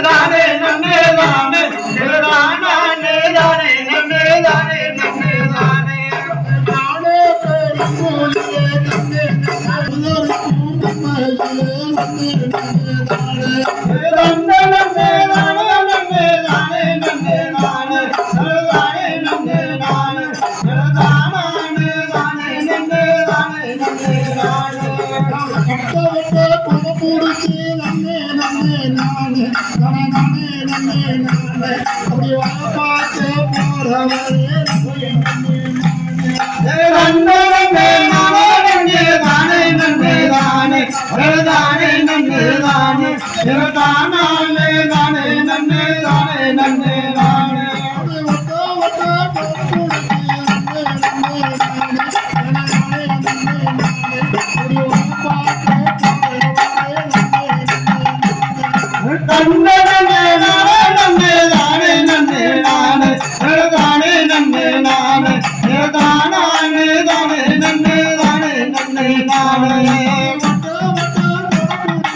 தானே நன்னே தானே தானே தானே நன்னே தானே நன்னே தானே தானே பெருமூலியே நன்னே நன்னே நன்னே தானே நன்னே தானே தானே நன்னே தானே தானே நன்னே தானே தானே தானே நன்னே தானே நன்னே தானே கட்டவட்டே புறப்புடிச்சி நன்னே நன்னே நானே தானே நன்னே நானே அப்படி வாபாத்தே போறவரே நன்னே நன்னே நன்னே நன்னே தானே நன்னே தானே தானே நன்னே தானே தானே தானே நன்னே தானே நன்னே தானே நன்னே நன்னே நன்னே தானே நன்னே தானே தானே நன்னே தானே தானே தானே நன்னே தானே நன்னே தானே தானே